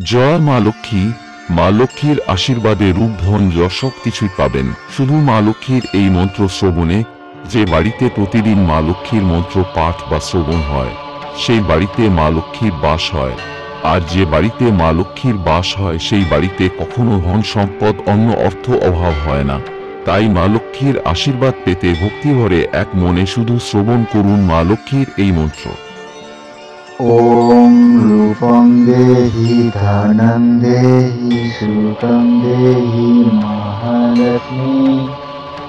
জয় মা লক্ষ্মী। মা লক্ষ্মীর আশীর্বাদে রূপ ধন যশ সব কিছুই পাবেন শুধু মা লক্ষ্মীর এই মন্ত্র শ্রবণে। যে বাড়িতে প্রতিদিন মা লক্ষ্মীর মন্ত্র পাঠ বা শ্রবণ হয় সেই বাড়িতে মা লক্ষ্মীর বাস হয়। আর যে বাড়িতে মা লক্ষ্মীর বাস হয় সেই বাড়িতে কখনো ধন সম্পদ অন্য অর্থ অভাব হয় না। তাই মা লক্ষ্মীর আশীর্বাদ পেতে ভক্তিভরে এক মনে শুধু শ্রবণ করুন মা লক্ষ্মীর এই মন্ত্র। ॐ रूपं देहि धनं देहि सुखं देहि महालक्ष्मी।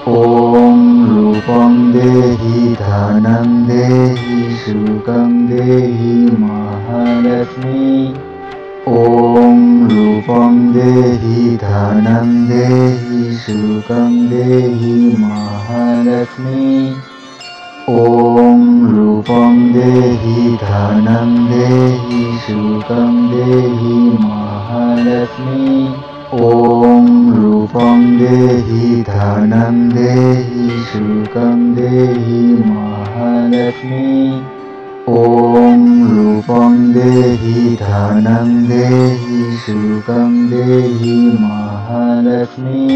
ॐ रूपं देहि धनं देहि सुखं देहि महालक्ष्मी। ॐ रूपं देहि धनं देहि सुखं देहि महालक्ष्मी। ॐ रूपं देहि धनं देहि सुखं देहि महालक्ष्मी। ॐ रूपं देहि धनं देहि सुखं देहि महालक्ष्मी। ॐ रूपं देहि धनं देहि सुखं देहि महालक्ष्मी।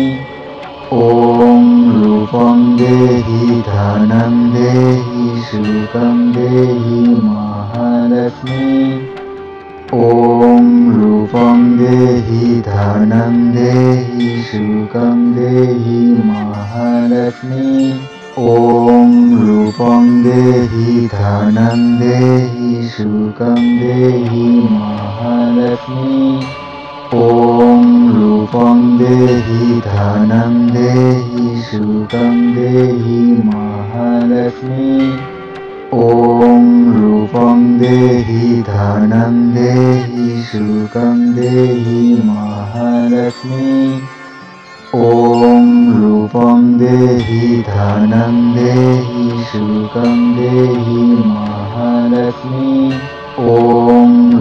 ॐ रूपं देहि धनं देहि सुखं देहि महालक्ष्मी। ॐ रूपं देहि धनं देहि सुखं देहि महालक्ष्मी। ॐ रूपं देहि धनं देहि सुखं देहि महालक्ष्मी। ॐ रूपं देहि धनं देहि सुखं देहि महालक्ष्मी। ॐ रूपं देहि धनं देहि सुखं देहि महालक्ष्मी। ॐ रूपं देहि धनं देहि सुखं देहि महालक्ष्मी। ॐ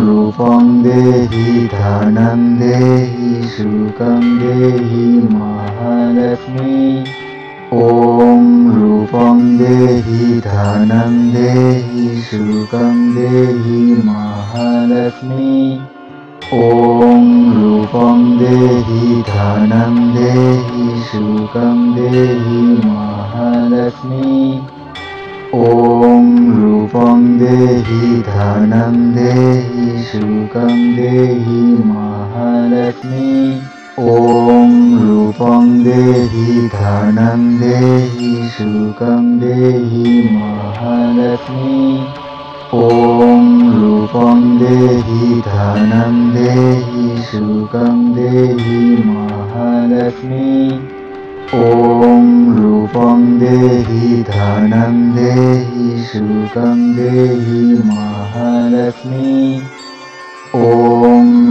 रूपं देहि धनं देहि सुखं देहि महालक्ष्मी। ॐ रूपं देहि धनं देहि सुखं देहि महालक्ष्मी। ॐ रूपं देहि धनं देहि सुखं देहि महालक्ष्मी। ॐ रूपं देहि धनं देहि सुखं देहि महालक्ष्मी। ॐ रूपं देहि धनं देहि सुखं देहि महालक्ष्मी। ॐ रूपं देहि धनं देहि सुखं देहि महालक्ष्मी। ॐ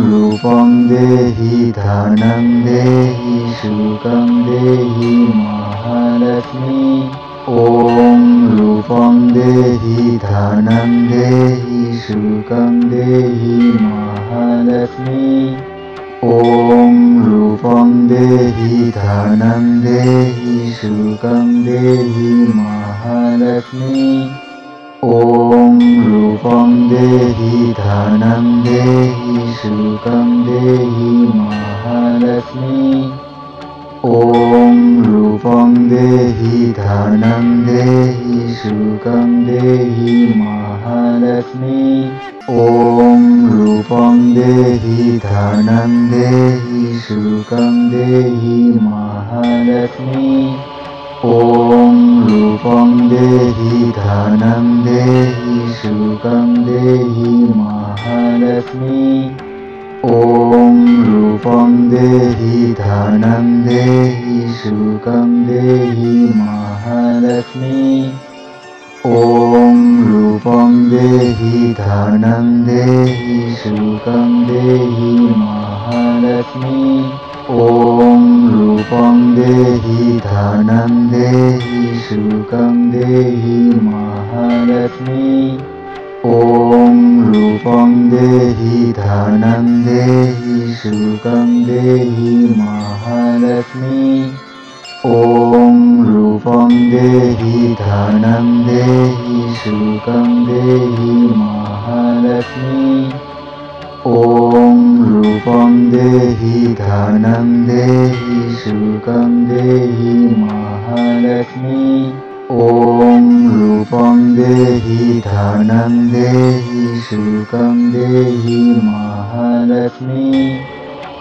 रूपं देहि धनं देहि सुखं देहि महालक्ष्मी। ॐ रूपं देहि धनं देहि सुखं देहि महालक्ष्मी। ॐ रूपं देहि धनं देहि सुखं देहि महालक्ष्मी। ॐ रूपं देहि धनं देहि सुखं देहि महालक्ष्मी। ॐ रूपं देहि धनं देहि सुखं देहि महालक्ष्मी। ॐ रूपं देहि धनं देहि सुखं देहि महालक्ष्मी। ॐ रूपं देहि धनं देहि सुखं देहि महालक्ष्मी। ॐ रूपं देहि धनं देहि सुखं देहि महालक्ष्मी। ॐ रूपं देहि धनं देहि सुखं देहि महालक्ष्मी। ॐ रूपं देहि धनं देहि सुखं देहि महालक्ष्मी। ॐ रूपं देहि धनं देहि सुखं देहि महालक्ष्मी। ॐ रूपं देहि धनं देहि सुखं देहि महालक्ष्मी। ॐ रूपं देहि धनं देहि सुखं देहि महालक्ष्मी। ॐ देहि धनं देहि सुखं देहि महालक्ष्मी ॐ रूपं देहि धनं देहि सुखं देहि महालक्ष्मी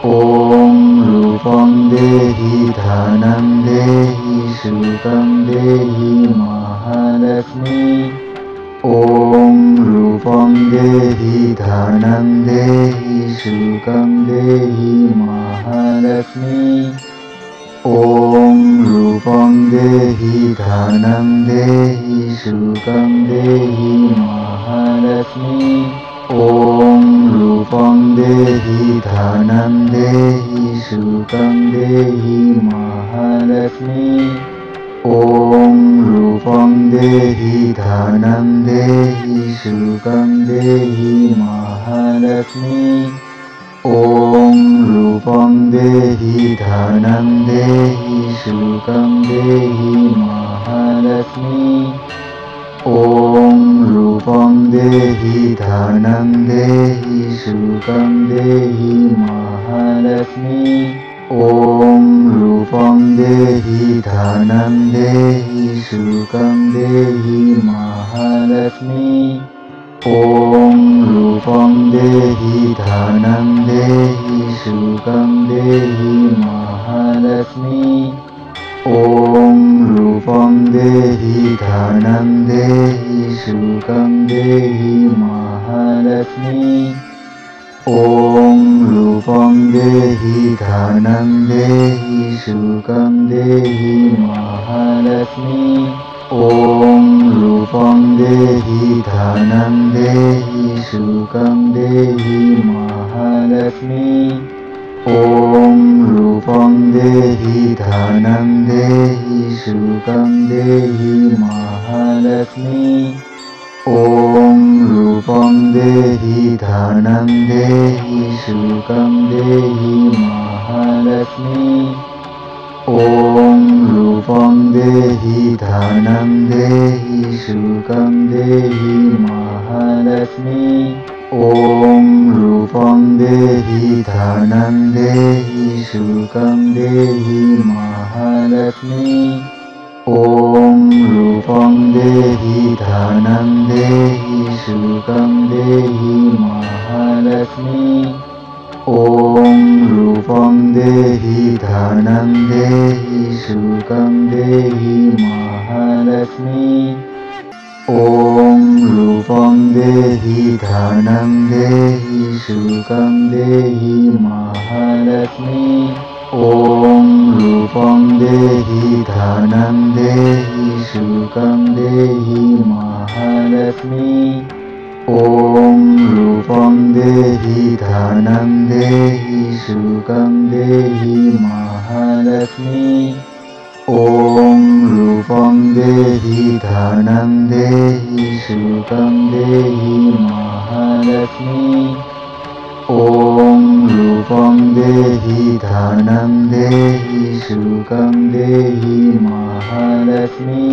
ॐ रूपं देहि धनं देहि सुखं देहि महालक्ष्मी ॐ रूपं देहि धनं देहि सुखं देहि महालक्ष्मी ॐ रूपं देहि धनं देहि सुखं देहि महालक्ष्मी ॐ रूपं देहि धनं देहि सुखं देहि महालक्ष्मी ॐ रूपं देहि धनं देहि सुखं देहि महालक्ष्मी ॐ रूपं देहि धनं देहि सुखं देहि महालक्ष्मी ॐ रूपं देहि धनं देहि सुखं देहि महालक्ष्मी ॐ रूपं देहि धनं देहि सुखं देहि महालक्ष्मी ॐ रूपं देहि धनं देहि सुखं देहि महालक्ष्मी ॐ रूपं देहि धनं देहि सुखं देहि महालक्ष्मी ॐ रूपं देहि धनं देहि सुखं देहि महालक्ष्मी ॐ रूपं देहि धनं देहि सुखं देहि महालक्ष्मी ॐ रूपं देहि धनं देहि सुखं देहि महालक्ष्मी ॐ रूपं देहि धनं देहि सुखं देहि महालक्ष्मी ॐ रूपं देहि धनं देहि सुखं देहि महालक्ष्मी ॐ रूपं देहि धनं देहि सुखं देहि महालक्ष्मी ॐ रूपं देहि धनं देहि सुखं देहि महालक्ष्मी ॐ रूपं देहि धनं देहि सुखं देहि महालक्ष्मी ॐ रूपं देहि धनं देहि सुखं देहि महालक्ष्मी ॐ रूपं देहि धनं देहि सुखं देहि महालक्ष्मी ॐ रूपं देहि धनं देहि सुखं देहि महालक्ष्मी ॐ रूपं देहि धनं देहि सुखं देहि महालक्ष्मी ॐ रूपं देहि धनं देहि सुखं देहि महालक्ष्मी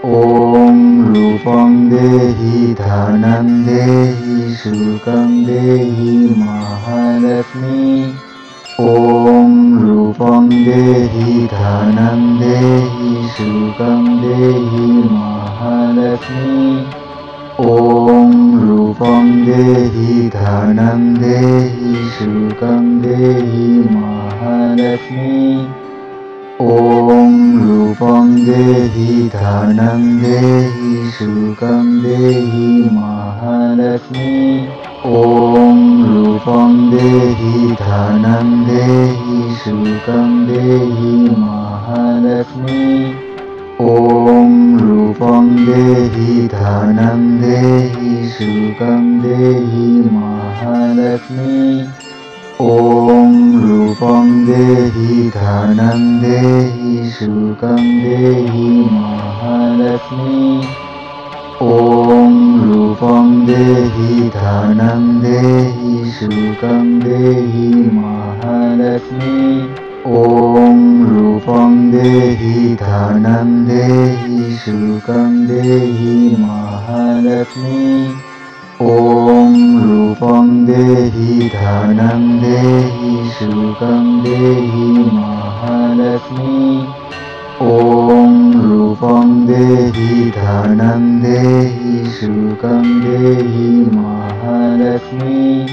ॐ रूपं देहि धनं देहि सुखं देहि महालक्ष्मी ॐ रूपं देहि धनं देहि सुखं देहि महालक्ष्मी ॐ रूपं देहि धनं देहि सुखं देहि महालक्ष्मी ॐ रूपं देहि धनं देहि सुखं देहि महालक्ष्मी ॐ रूपं देहि धनं देहि सुखं देहि महालक्ष्मी ॐ रूपं देहि धनं देहि सुखं देहि महालक्ष्मी ॐ रूपं देहि धनं देहि सुखं देहि महालक्ष्मी ॐ रूपं देहि धनं देहि सुखं देहि महालक्ष्मी ॐ रूपं देहि धनं देहि सुखं देहि महालक्ष्मी ॐ रूपं देहि धनं देहि सुखं देहि महालक्ष्मी ॐ रूपं देहि धनं देहि सुखं देहि महालक्ष्मी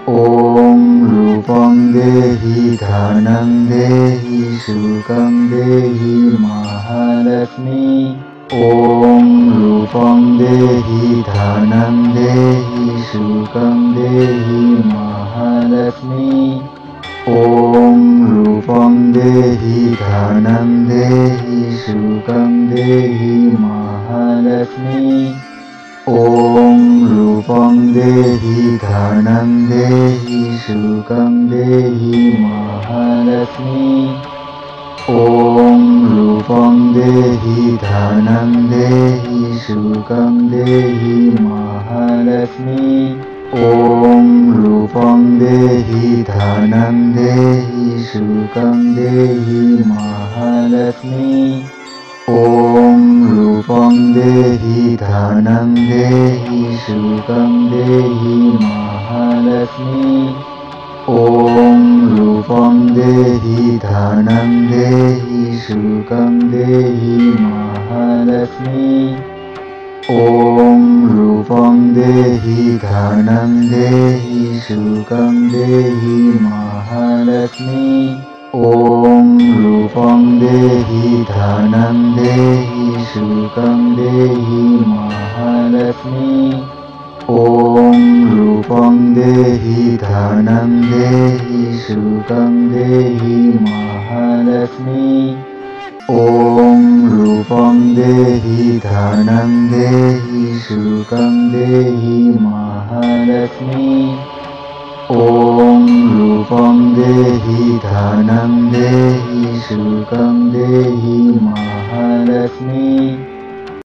ॐ रूपं देहि धनं देहि सुखं देहि महालक्ष्मी ॐ रूपं देहि धनं देहि सुखं देहि महालक्ष्मी ॐ रूपं देहि धनं देहि सुखं देहि महालक्ष्मी ॐ रूपं देहि धनं देहि सुखं देहि महालक्ष्मी ॐ रूपं देहि धनं देहि सुखं देहि महालक्ष्मी ॐ रूपं देहि धनं देहि सुखं देहि महालक्ष्मी ॐ रूपं देहि धनं देहि सुखं देहि महालक्ष्मी ॐ रूपं देहि धनं देहि सुखं देहि महालक्ष्मी ॐ रूपं देहि धनं देहि सुखं देहि महालक्ष्मी ॐ रूपं देहि धनं देहि सुखं देहि महालक्ष्मी ॐ रूपं देहि धनं देहि सुखं देहि महालक्ष्मी ॐ रूपं देहि धनं देहि सुखं देहि महालक्ष्मी ॐ रूपं देहि धनं देहि सुखं देहि महालक्ष्मी